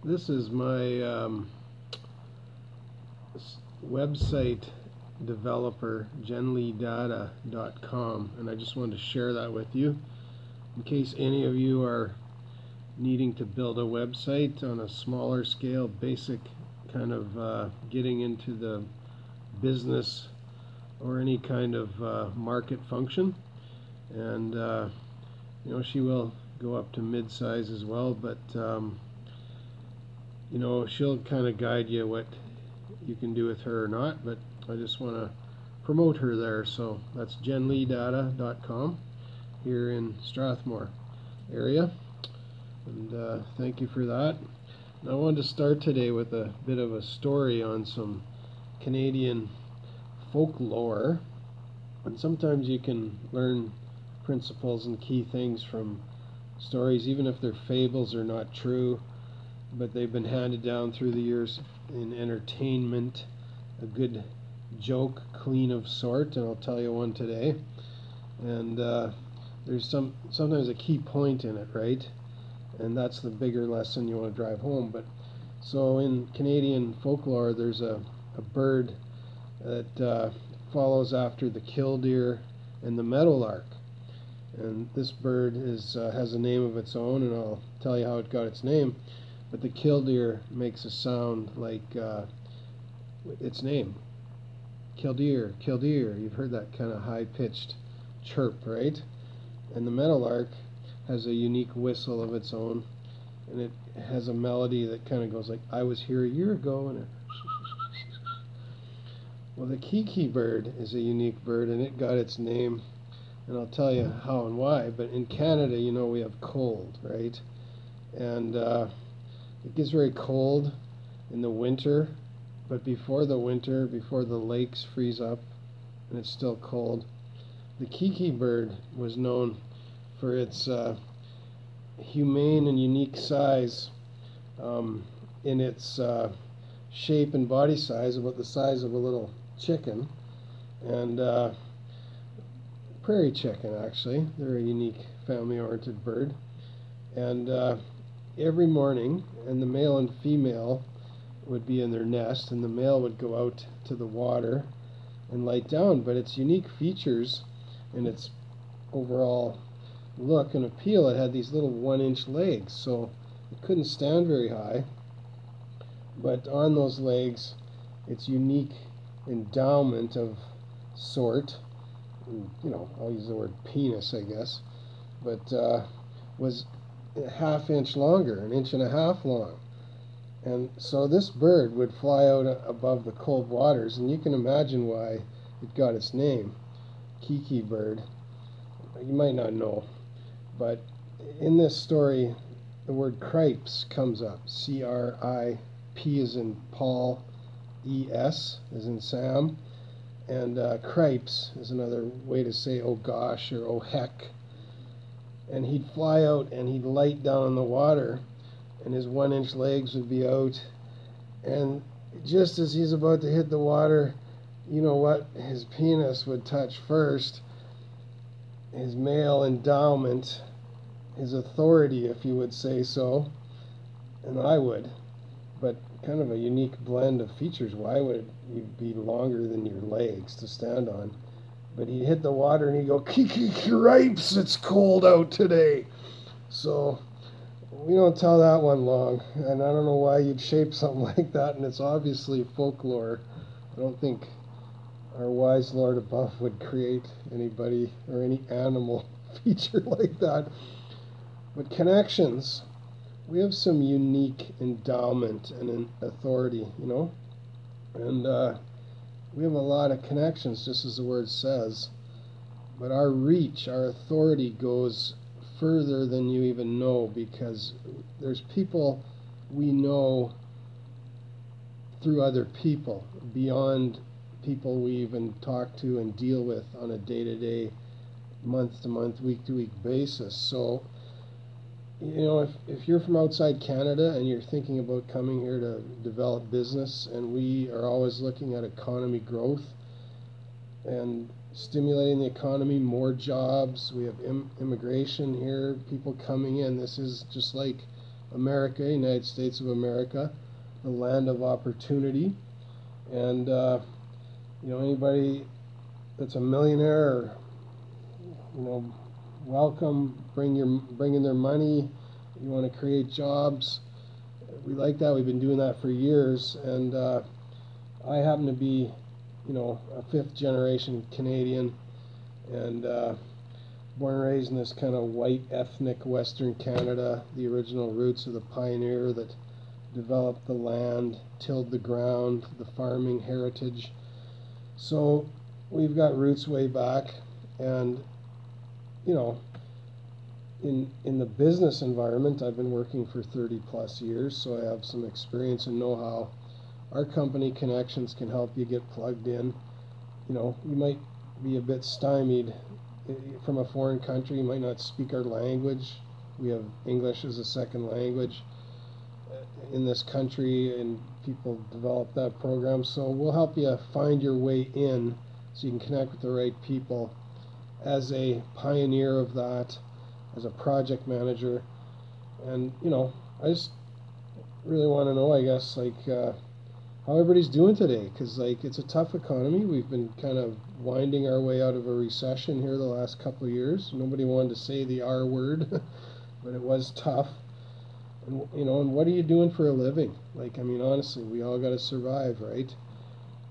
This is my website developer, genleedata.com, and I just wanted to share that with you in case any of you are needing to build a website on a smaller scale, basic kind of getting into the business or any kind of market function. And she will go up to mid-size as well, but she'll kind of guide you what you can do with her or not, but I just want to promote her there. So that's genleedata.com here in Strathmore area, and thank you for that. Now, I wanted to start today with a bit of a story on some Canadian folklore, and sometimes you can learn principles and key things from stories, even if they're fables or not true, but they've been handed down through the years in entertainment, a good joke, clean of sort, and I'll tell you one today. And there's sometimes a key point in it, right? And that's the bigger lesson you want to drive home. But so in Canadian folklore, there's a bird that follows after the killdeer and the meadowlark. And this bird has a name of its own, and I'll tell you how it got its name. But the killdeer makes a sound like its name. Killdeer, killdeer. You've heard that kind of high-pitched chirp, right? And the meadowlark has a unique whistle of its own, and it has a melody that kind of goes like, I was here a year ago, and well, the Kiki Bird is a unique bird, and it got its name, and I'll tell you how and why. But in Canada, we have cold, right? And it gets very cold in the winter, but before the winter, before the lakes freeze up and it's still cold, the Kiki Bird was known for its humane and unique size, in its shape and body size, about the size of a little chicken, and prairie chicken, actually. They're a unique family-oriented bird. And every morning, and the male and female would be in their nest, and the male would go out to the water and light down. But its unique features and its overall look and appeal, it had these little 1-inch legs, so it couldn't stand very high. But on those legs, its unique endowment of sort, I'll use the word penis, I guess, but was a ½ inch longer, 1.5 inches long. And so this bird would fly out above the cold waters, and you can imagine why it got its name, Kiki Bird. You might not know, but in this story, the word cripes comes up. C-R-I-P as in Paul, E-S as in Sam, and cripes is another way to say oh gosh or oh heck. And he'd fly out and he'd light down on the water, and his 1-inch legs would be out, and just as he's about to hit the water, you know what his penis would touch first? His male endowment, his authority, if you would say so, and I would, but kind of a unique blend of features. Why would you be longer than your legs to stand on? But he'd hit the water and he'd go, Kiki cripes, it's cold out today. So we don't tell that one long, and I don't know why you'd shape something like that, and it's obviously folklore. I don't think our wise Lord above would create anybody or any animal feature like that. But connections, we have some unique endowment and an authority, and we have a lot of connections, just as the word says, but our reach, our authority goes further than you even know, because there's people we know through other people, beyond people we even talk to and deal with on a day-to-day, month-to-month, week-to-week basis. So, if you're from outside Canada and you're thinking about coming here to develop business, and we are always looking at economy growth and stimulating the economy, more jobs, we have immigration here, people coming in. This is just like America, United States of America, the land of opportunity. And anybody that's a millionaire, or, welcome. Bring in their money. You want to create jobs. We like that. We've been doing that for years, and I happen to be, a fifth generation Canadian, and born and raised in this kind of white ethnic Western Canada, the original roots of the pioneer that developed the land, tilled the ground, the farming heritage. So we've got roots way back, and in the business environment, I've been working for 30 plus years, so I have some experience and know-how. Our company connections can help you get plugged in. You might be a bit stymied from a foreign country. You might not speak our language. We have English as a second language in this country, and people develop that program. So we'll help you find your way in so you can connect with the right people. As a pioneer of that, as a project manager, and I just really want to know, I guess, how everybody's doing today, because it's a tough economy. We've been kind of winding our way out of a recession here the last couple of years. Nobody wanted to say the R word, but it was tough. And and what are you doing for a living? Honestly, we all got to survive, right?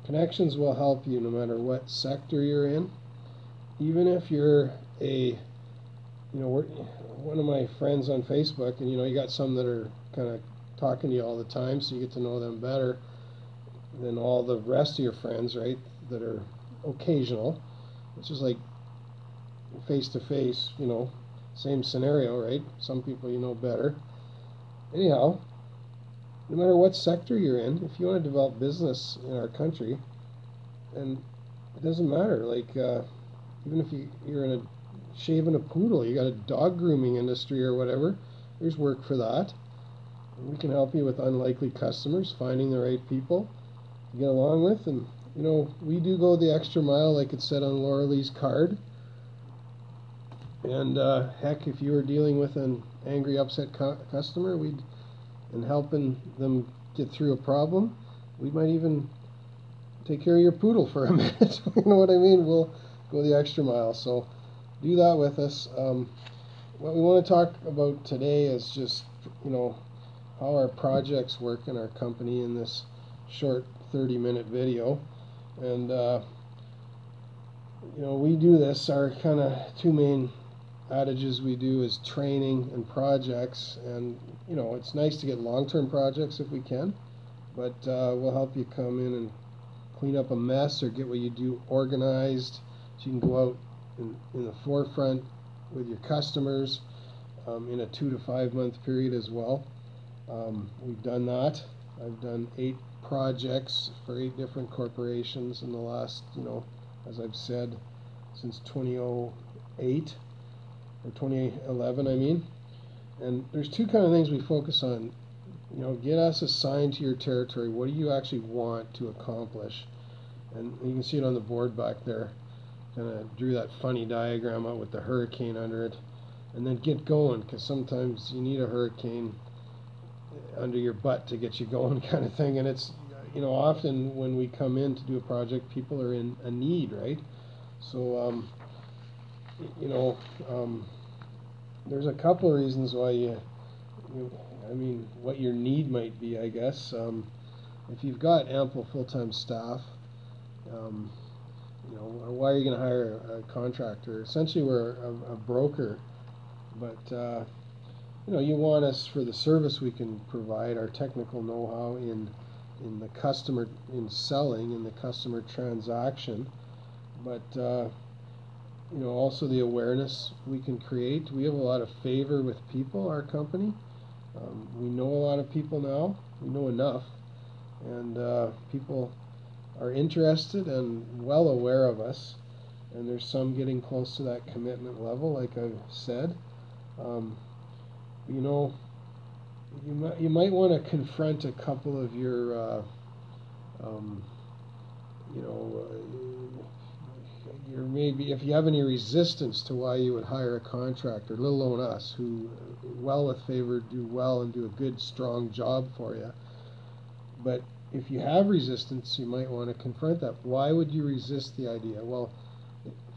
Connections will help you no matter what sector you're in. Even if you're one of my friends on Facebook, and you got some that are kind of talking to you all the time, so you get to know them better than all the rest of your friends, right, that are occasional. It's just like face to face, same scenario, right? Some people you know better. Anyhow, no matter what sector you're in, if you want to develop business in our country, and it doesn't matter, even if you're in shaving a poodle, you got a dog grooming industry or whatever, there's work for that. And we can help you with unlikely customers, finding the right people to get along with. And we do go the extra mile, like it said on Laura Lee's card. And heck, if you were dealing with an angry, upset customer, and helping them get through a problem, we might even take care of your poodle for a minute. You know what I mean? We'll go the extra mile. So do that with us. What we want to talk about today is just, how our projects work in our company in this short 30-minute video. And, we do this, our kind of two main adages we do is training and projects. And, it's nice to get long-term projects if we can, but we'll help you come in and clean up a mess or get what you do organized so you can go out in the forefront with your customers in a 2 to 5 month period as well. We've done that. I've done 8 projects for 8 different corporations in the last, as I've said, since 2008 or 2011, I mean. And there's 2 kind of things we focus on. Get us assigned to your territory. What do you actually want to accomplish? And you can see it on the board back there. Kind of drew that funny diagram out with the hurricane under it. And then get going, because sometimes you need a hurricane under your butt to get you going, kind of thing. And it's, often when we come in to do a project, people are in a need, right? So, there's a couple of reasons why what your need might be, I guess. If you've got ample full-time staff, why are you going to hire a contractor? Essentially, we're a broker, but you want us for the service we can provide, our technical know-how in the customer, in selling, in the customer transaction, but also the awareness we can create. We have a lot of favor with people, our company. We know a lot of people now. We know enough, and people are interested and well aware of us, and there's some getting close to that commitment level, like I've said. You might want to confront a couple of your you're maybe, if you have any resistance to why you would hire a contractor, let alone us, who well with favor do well and do a good strong job for you. But if you have resistance, you might want to confront that. Why would you resist the idea? Well,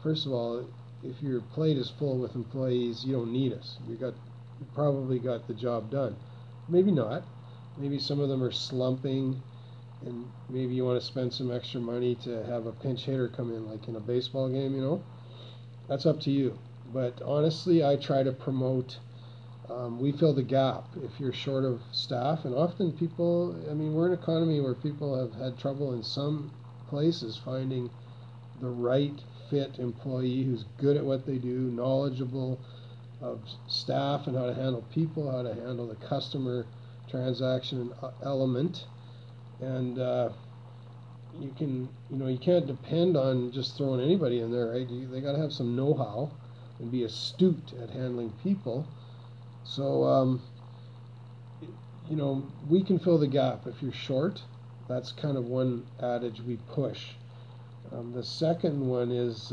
first of all, if your plate is full with employees, you don't need us. You probably got the job done. Maybe not. Maybe some of them are slumping, and maybe you want to spend some extra money to have a pinch hitter come in, like in a baseball game, you know. That's up to you. But honestly, I try to promote, we fill the gap if you're short of staff. And often people, I mean, we're an economy where people have had trouble in some places finding the right fit employee who's good at what they do, knowledgeable of staff and how to handle people, how to handle the customer transaction element. And you can't depend on just throwing anybody in there, right? They got to have some know-how and be astute at handling people. So, we can fill the gap if you're short. That's kind of one adage we push. The second one is,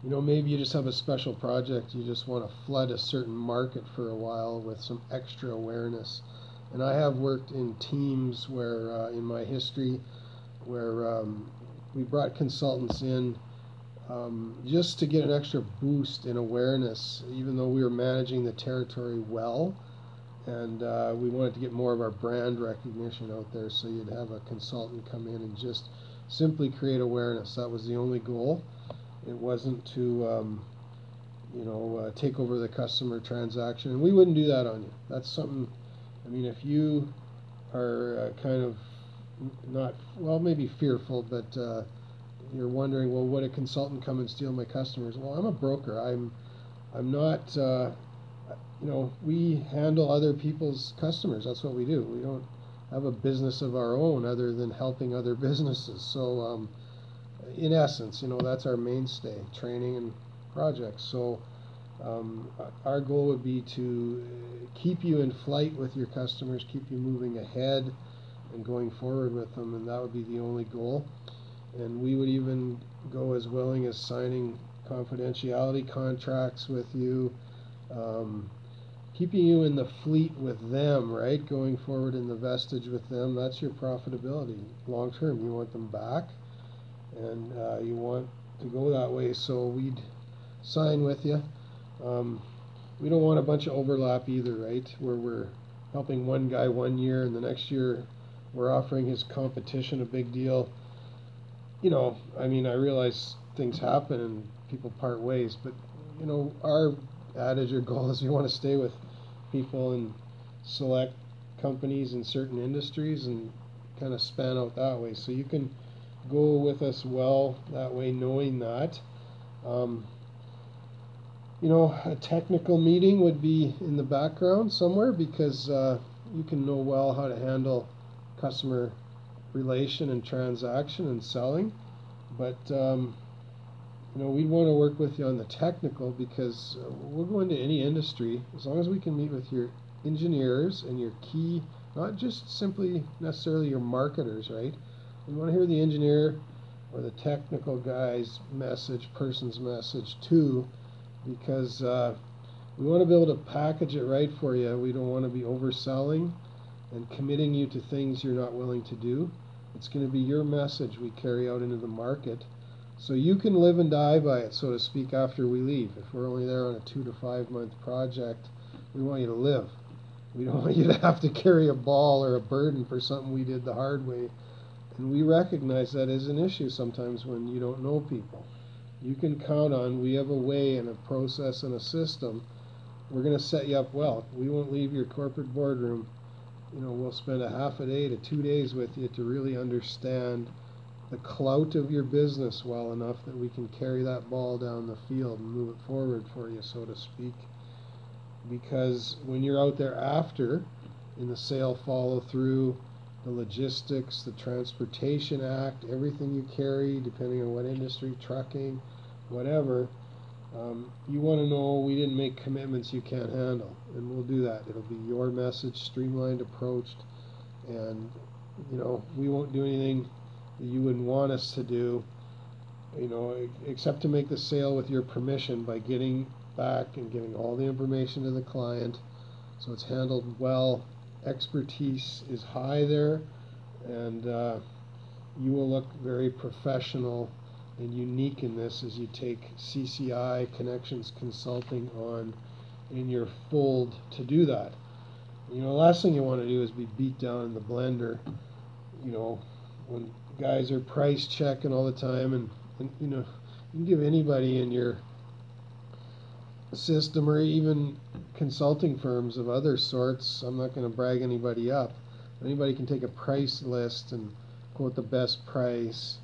maybe you just have a special project. You just want to flood a certain market for a while with some extra awareness. And I have worked in teams where, in my history, where we brought consultants in just to get an extra boost in awareness, even though we were managing the territory well. And we wanted to get more of our brand recognition out there, so you'd have a consultant come in and just simply create awareness. That was the only goal. It wasn't to, take over the customer transaction. And we wouldn't do that on you. That's something, I mean, if you are kind of not, well, maybe fearful, but you're wondering, well, would a consultant come and steal my customers? Well, I'm a broker. I'm not, we handle other people's customers. That's what we do. We don't have a business of our own other than helping other businesses. So, in essence, that's our mainstay, training and projects. So, our goal would be to keep you in flight with your customers, keep you moving ahead and going forward with them, and that would be the only goal. And we would even go as willing as signing confidentiality contracts with you, keeping you in the fleet with them, right? Going forward in the vestige with them. That's your profitability. Long term, you want them back, and you want to go that way, so we'd sign with you. We don't want a bunch of overlap either, right? Where we're helping one guy one year and the next year we're offering his competition a big deal. I mean, I realize things happen and people part ways, but our adage or goal is we want to stay with people and select companies in certain industries and kind of span out that way. So you can go with us well that way, knowing that. A technical meeting would be in the background somewhere, because you can know well how to handle customer relation and transaction and selling. But we'd want to work with you on the technical, because we'll go into any industry as long as we can meet with your engineers and your key, not just simply necessarily your marketers, right? We want to hear the engineer or the technical guy's person's message too, because we want to be able to package it right for you. We don't want to be overselling and committing you to things you're not willing to do. It's going to be your message we carry out into the market, so you can live and die by it, so to speak, after we leave. If we're only there on a 2 to 5 month project, we want you to live. We don't want you to have to carry a ball or a burden for something we did the hard way. And we recognize that as an issue sometimes when you don't know people. You can count on, we have a way and a process and a system. We're going to set you up well. We won't leave your corporate boardroom. We'll spend a half a day to 2 days with you to really understand the clout of your business well enough that we can carry that ball down the field and move it forward for you, so to speak. Because when you're out there after, in the sale follow through, the logistics, the transportation act, everything you carry, depending on what industry, trucking, whatever, you want to know we didn't make commitments you can't handle, and we'll do that. It'll be your message, streamlined, approached, and we won't do anything that you wouldn't want us to do. except to make the sale with your permission by getting back and giving all the information to the client. So it's handled well. Expertise is high there, and you will look very professional and unique in this as you take CCI Connections Consulting on in your fold to do that. The last thing you want to do is be beat down in the blender, when guys are price checking all the time, and you can give anybody in your system, or even consulting firms of other sorts, I'm not going to brag anybody up, anybody can take a price list and quote the best price,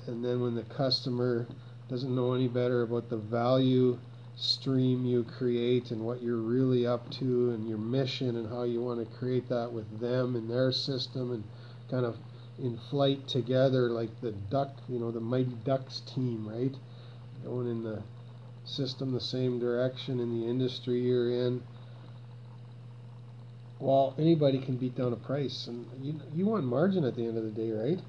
and then when the customer doesn't know any better about the value stream you create and what you're really up to and your mission and how you want to create that with them in their system and kind of in flight together like the the Mighty Ducks team, right? Going in the system the same direction in the industry you're in. Well, anybody can beat down a price, and you want margin at the end of the day, right?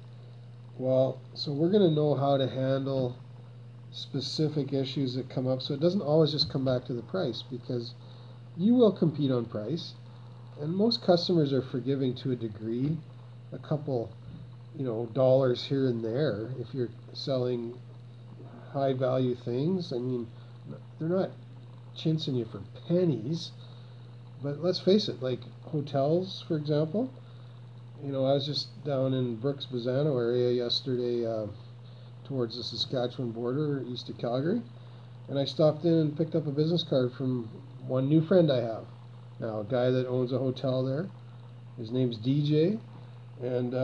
Well, so we're going to know how to handle specific issues that come up, so it doesn't always just come back to the price, because you will compete on price, and most customers are forgiving to a degree, a couple dollars here and there if you're selling high value things. I mean, they're not chinsing you for pennies, but let's face it, like hotels, for example. I was just down in Brooks Bazzano area yesterday, towards the Saskatchewan border, east of Calgary, and I stopped in and picked up a business card from one new friend I have now, a guy that owns a hotel there. His name's DJ, and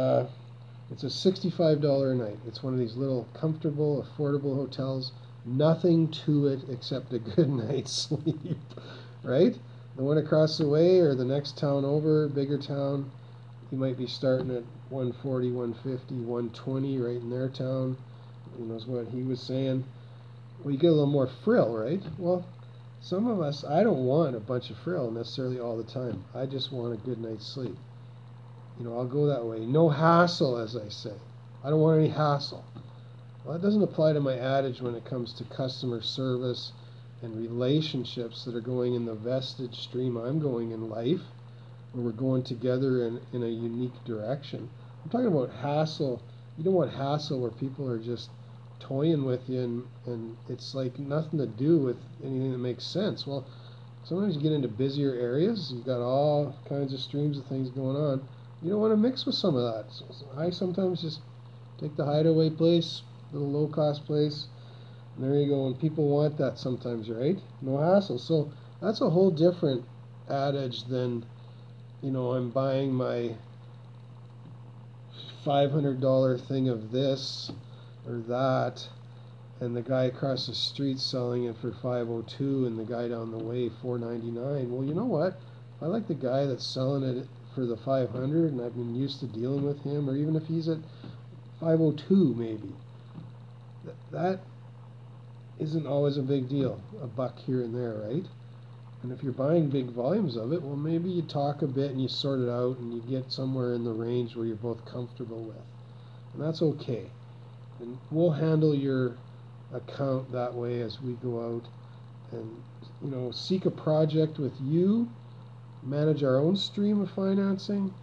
it's a $65 a night. It's one of these little comfortable, affordable hotels. Nothing to it except a good night's sleep, right? The one across the way or the next town over, bigger town, you might be starting at 140, 150, 120 right in their town. Is what he was saying. Well, you get a little more frill, right? Well, some of us, I don't want a bunch of frill necessarily all the time. I just want a good night's sleep. I'll go that way. No hassle, as I say. I don't want any hassle. Well, that doesn't apply to my adage when it comes to customer service and relationships that are going in the vestige stream I'm going in life, where we're going together in a unique direction. I'm talking about hassle. You don't want hassle where people are just toying with you and it's like nothing to do with anything that makes sense. Well, sometimes you get into busier areas, you've got all kinds of streams of things going on. You don't want to mix with some of that. So I sometimes just take the hideaway place, little low-cost place, and there you go. And people want that sometimes, right? No hassle. So that's a whole different adage than, I'm buying my $500 thing of this or that, and the guy across the street selling it for $502, and the guy down the way $499. Well, you know what? I like the guy that's selling it for the $500, and I've been used to dealing with him, or even if he's at $502 maybe. That isn't always a big deal, a buck here and there, right? And if you're buying big volumes of it, well, maybe you talk a bit and you sort it out and you get somewhere in the range where you're both comfortable with. And that's okay. And we'll handle your account that way as we go out and, seek a project with you, manage our own stream of financing,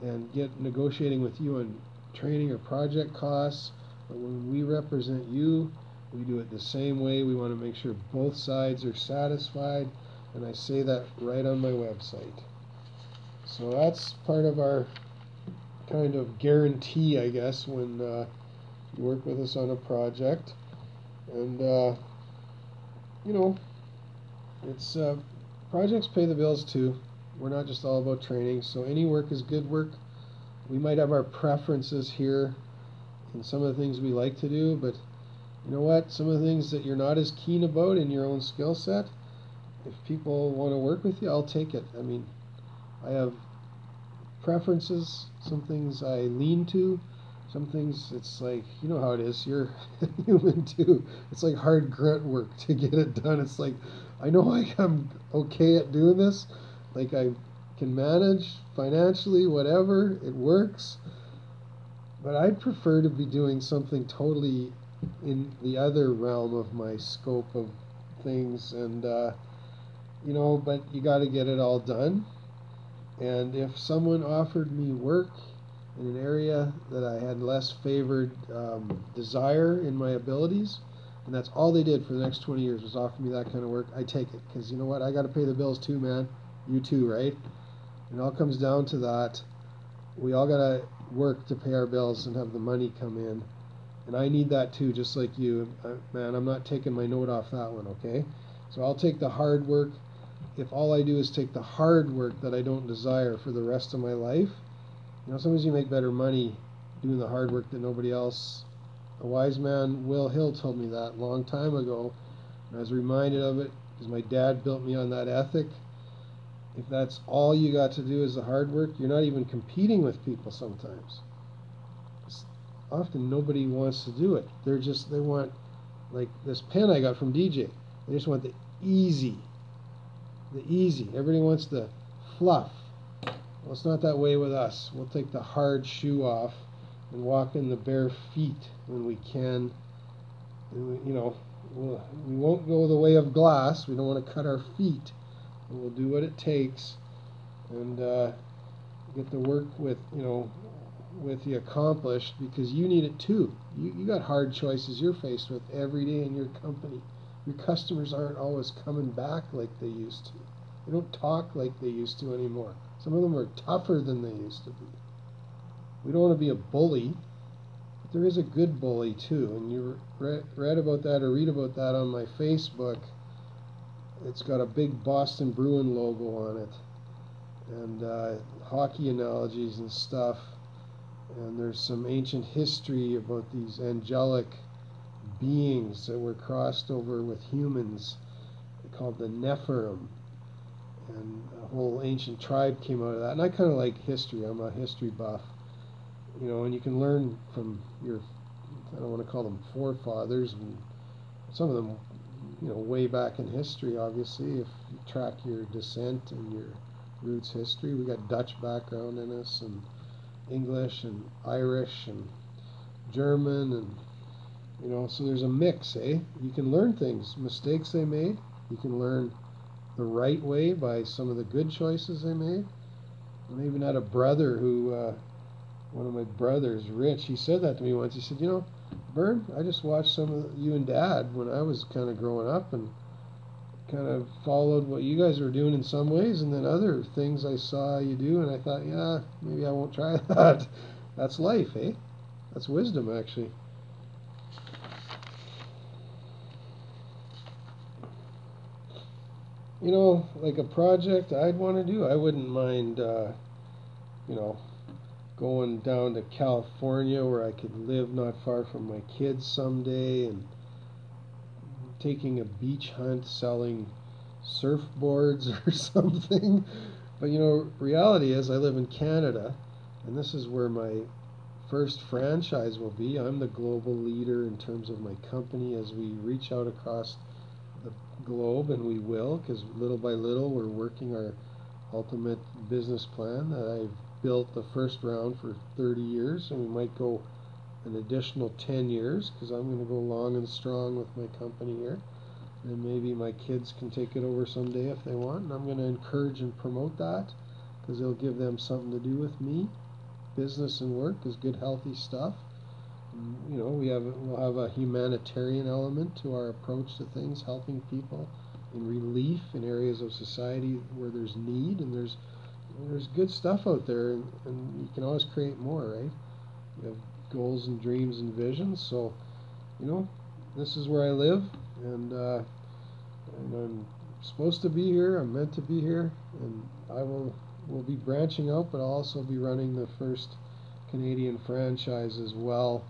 and get negotiating with you on training or project costs. But when we represent you, we do it the same way. We want to make sure both sides are satisfied, and I say that right on my website. So that's part of our kind of guarantee, I guess, when you work with us on a project. And it's projects pay the bills too. We're not just all about training, so any work is good work. We might have our preferences here in some of the things we like to do, but you know what? Some of the things that you're not as keen about in your own skill set, if people want to work with you, I'll take it. I mean, I have preferences. Some things I lean to. Some things it's like, you know how it is. You're human too. It's like hard grunt work to get it done. It's like, I know I'm okay at doing this. Like I can manage financially, whatever, it works. But I'd prefer to be doing something totally in the other realm of my scope of things, and but you got to get it all done. And if someone offered me work in an area that I had less favored desire in my abilities, and that's all they did for the next 20 years was offer me that kind of work, I take it. Because you know what? I got to pay the bills too, man. You too, right? It all comes down to that. We all got to work to pay our bills and have the money come in. And I need that too, just like you. Man, I'm not taking my note off that one, okay? So I'll take the hard work. If all I do is take the hard work that I don't desire for the rest of my life, sometimes you make better money doing the hard work than nobody else. A wise man, Will Hill, told me that a long time ago, and I was reminded of it because my dad built me on that ethic. If that's all you got to do is the hard work, you're not even competing with people sometimes. Often nobody wants to do it. They want, like this pen I got from DJ, they just want the easy. Everybody wants the fluff. Well, it's not that way with us. We'll take the hard shoe off and walk in the bare feet when we can. And we won't go the way of glass. We don't want to cut our feet. And we'll do what it takes and get the work with you accomplished, because you need it too. You got hard choices you're faced with every day in your company. Your customers aren't always coming back like they used to. They don't talk like they used to anymore. Some of them are tougher than they used to be. We don't want to be a bully, but there is a good bully too. And you read about that or read about that on my Facebook. It's got a big Boston Bruin logo on it, and hockey analogies and stuff. And there's some ancient history about these angelic beings that were crossed over with humans, called the Nephilim. And a whole ancient tribe came out of that. And I kind of like history. I'm a history buff. And you can learn from your, I don't want to call them forefathers, and some of them, way back in history, obviously, if you track your descent and your roots history. We got Dutch background in us, and English, and Irish, and German, and so there's a mix, eh? You can learn things, mistakes they made. You can learn the right way by some of the good choices they made. And I even had a brother who, one of my brothers, Rich, he said that to me once. He said, Bird, I just watched some of you and Dad when I was kind of growing up, and kind of followed what you guys were doing in some ways, and then other things I saw you do, and I thought, yeah, maybe I won't try that. That's life, eh? That's wisdom, actually. Like a project I'd want to do, I wouldn't mind, going down to California where I could live not far from my kids someday, and taking a beach hunt, selling surfboards or something. But reality is I live in Canada, and this is where my first franchise will be. I'm the global leader in terms of my company as we reach out across the globe, and we will, because little by little we're working our ultimate business plan that I've built the first round for 30 years, and we might go an additional 10 years, because I'm going to go long and strong with my company here, and maybe my kids can take it over someday if they want, and I'm going to encourage and promote that, because it'll give them something to do with me. Business and work is good, healthy stuff. And, we'll have a humanitarian element to our approach to things, helping people in relief in areas of society where there's need, and there's good stuff out there, and you can always create more, right? You have goals and dreams and visions. So, this is where I live, and I'm supposed to be here. I'm meant to be here, and I will be branching out, but I'll also be running the first Canadian franchise as well,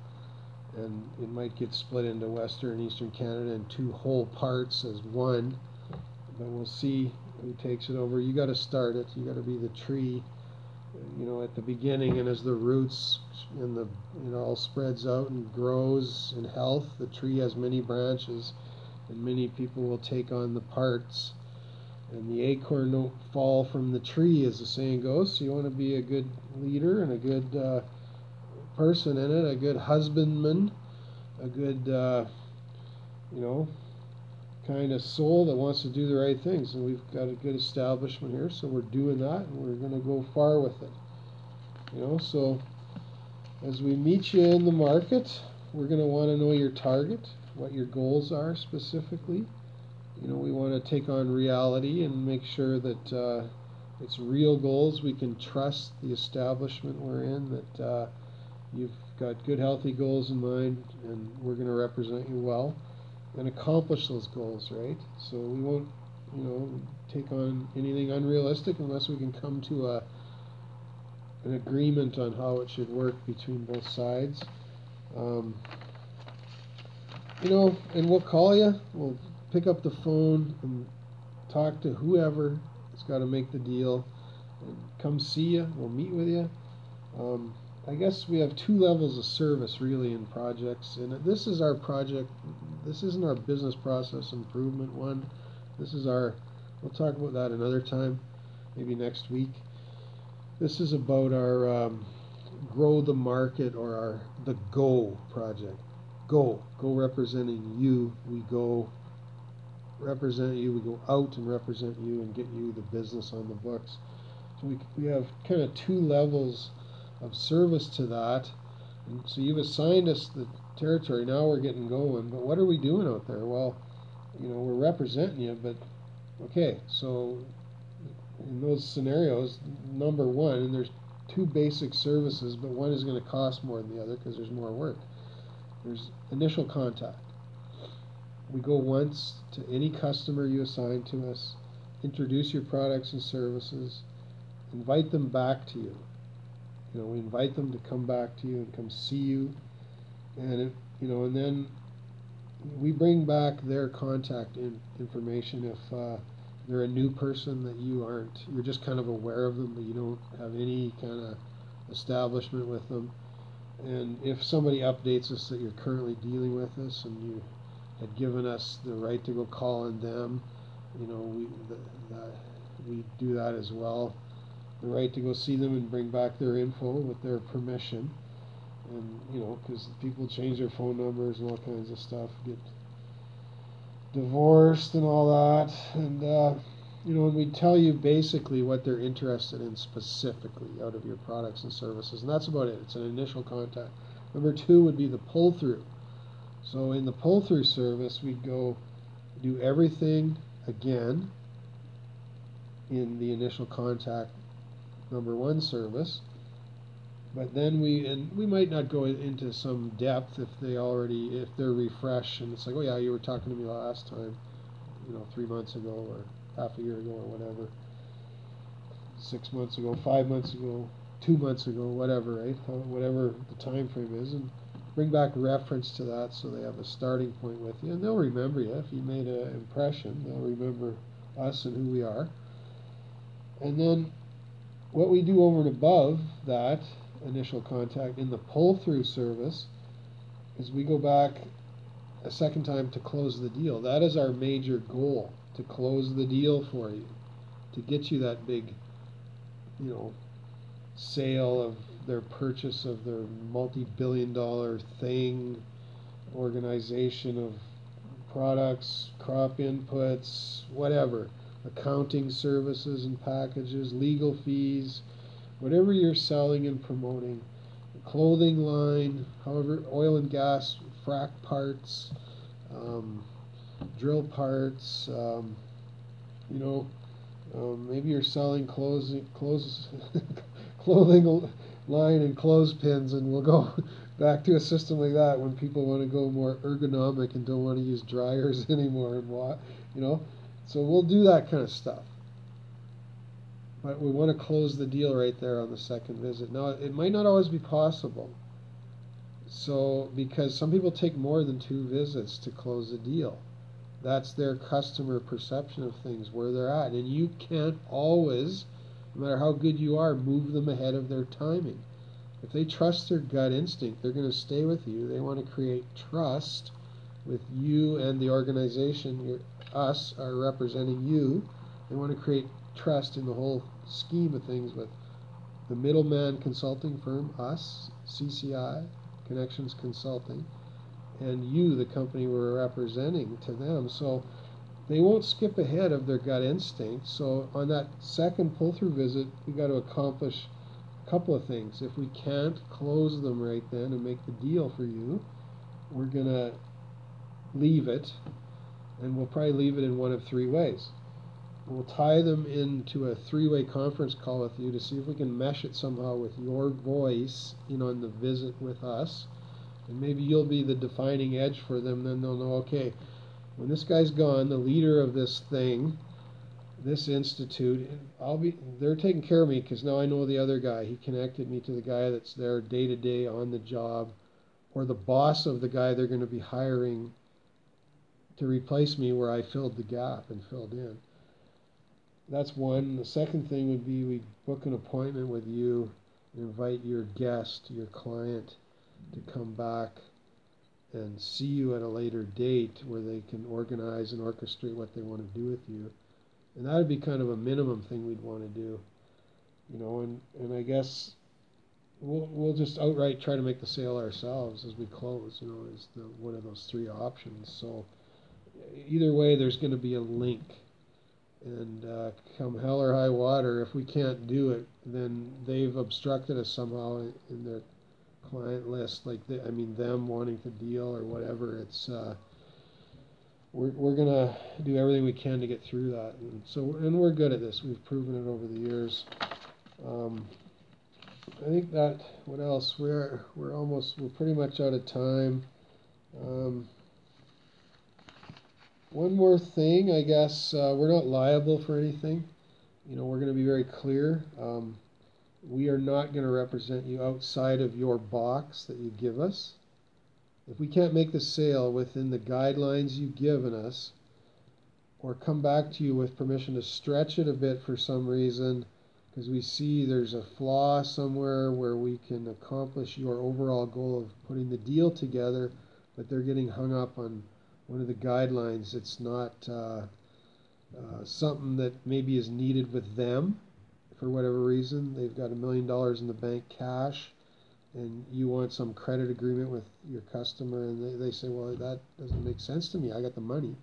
and it might get split into Western and Eastern Canada in two whole parts as one, but we'll see who takes it over. You got to start it. You got to be the tree, at the beginning, and as the roots and the all spreads out and grows in health, the tree has many branches, and many people will take on the parts, and the acorn don't fall from the tree, as the saying goes. So you want to be a good leader and a good person in it, a good husbandman, a good, kind of soul that wants to do the right things. And we've got a good establishment here, so we're doing that, and we're going to go far with it. So as we meet you in the market, we're going to want to know your target, what your goals are specifically. We want to take on reality and make sure that it's real goals. We can trust the establishment we're in, that you've got good, healthy goals in mind, and we're going to represent you well and accomplish those goals, right? So we won't, take on anything unrealistic unless we can come to an agreement on how it should work between both sides. And we'll call you. We'll pick up the phone and talk to whoever has got to make the deal and come see you. We'll meet with you. I guess we have two levels of service really in projects, and this is our project. This isn't our business process improvement one. This is we'll talk about that another time, maybe next week. This is about our grow the market, or the Go project. Go representing you. We go represent you. We go out and represent you and get you the business on the books. So we have kind of two levels of service to that. And so you've assigned us the territory. Now we're getting going. But what are we doing out there? Well, we're representing you. But okay, so in those scenarios, number one, and there's two basic services, but one is going to cost more than the other because there's more work. There's initial contact. We go once to any customer you assign to us, introduce your products and services, invite them back to you. We invite them to come back to you and come see you, and and then we bring back their contact information if they're a new person that you're just kind of aware of them, but you don't have any kind of establishment with them. And if somebody updates us that you're currently dealing with us and you had given us the right to go call on them, we do that as well. The right to go see them and bring back their info with their permission. And, because people change their phone numbers and all kinds of stuff, get divorced and all that. And, and we tell you basically what they're interested in specifically out of your products and services. And that's about it. It's an initial contact. Number two would be the pull-through. So in the pull-through service, we'd go do everything again in the initial contact number one service, but then we might not go into some depth if they're refreshed and it's like, oh yeah, you were talking to me last time, 3 months ago or half a year ago or whatever, 6 months ago, 5 months ago, 2 months ago, whatever, right? Whatever the time frame is, and bring back reference to that so they have a starting point with you, and they'll remember you. If you made an impression, they'll remember us and who we are. And then what we do over and above that initial contact in the pull-through service is we go back a second time to close the deal. That is our major goal, to close the deal for you, to get you that big, sale of their purchase of their multi-billion-dollar organization of products, crop inputs, whatever. Accounting services and packages, legal fees, whatever you're selling and promoting, clothing line, however, oil and gas, frac parts, drill parts, maybe you're selling clothing line and clothespins, and we'll go back to a system like that when people want to go more ergonomic and don't want to use dryers anymore and so we'll do that kind of stuff. But we want to close the deal right there on the second visit. Now, it might not always be possible. So, because some people take more than 2 visits to close a deal. That's their customer perception of things, where they're at. And you can't always, no matter how good you are, move them ahead of their timing. If they trust their gut instinct, they're going to stay with you. They want to create trust with you and the organization. Us are representing you. They want to create trust in the whole scheme of things with the middleman consulting firm, us, CCI, Connections Consulting, and you, the company we're representing, to them. So they won't skip ahead of their gut instinct. So on that second pull-through visit, we got to accomplish a couple of things. If we can't close them right then and make the deal for you, we're going to leave it, and we'll probably leave it in one of three ways. We'll tie them into a three-way conference call with you to see if we can mesh it somehow with your voice, on the visit with us. And maybe you'll be the defining edge for them. Then they'll know, okay, when this guy's gone, the leader of this thing, this institute, they're taking care of me because now I know the other guy. He connected me to the guy that's there day to day on the job, or the boss of the guy they're going to be hiring to replace me where I filled the gap and filled in. That's one. The second thing would be we book an appointment with you and invite your guest, your client, to come back and see you at a later date where they can organize and orchestrate what they want to do with you. And that would be kind of a minimum thing we'd want to do. And I guess we'll just outright try to make the sale ourselves as we close, is one of those three options. So either way, there's going to be a link. And come hell or high water, if we can't do it, then they've obstructed us somehow in their client list, them wanting to deal or whatever. It's we're gonna do everything we can to get through that, and we're good at this. We've proven it over the years. I think that what else? We're pretty much out of time. One more thing, I guess, we're not liable for anything. We're going to be very clear. We are not going to represent you outside of your box that you give us. If we can't make the sale within the guidelines you've given us, or come back to you with permission to stretch it a bit for some reason, because we see there's a flaw somewhere where we can accomplish your overall goal of putting the deal together, but they're getting hung up on one of the guidelines. It's not something that maybe is needed with them for whatever reason. They've got $1 million in the bank cash, and you want some credit agreement with your customer, and they say, well, that doesn't make sense to me. I got the money.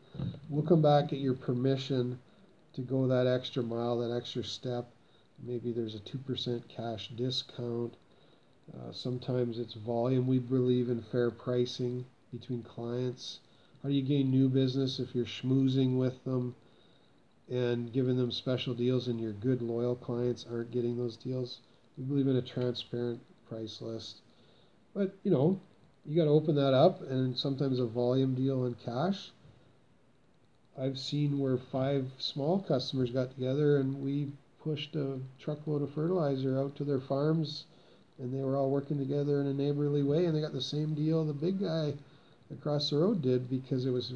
We'll come back, get your permission to go that extra mile, that extra step. Maybe there's a 2% cash discount. Sometimes it's volume. We believe in fair pricing between clients. How do you gain new business if you're schmoozing with them and giving them special deals and your good, loyal clients aren't getting those deals? We believe in a transparent price list. But, you got to open that up, and sometimes a volume deal in cash. I've seen where 5 small customers got together and we pushed a truckload of fertilizer out to their farms, and they were all working together in a neighborly way, and they got the same deal the big guy across the road did, because it was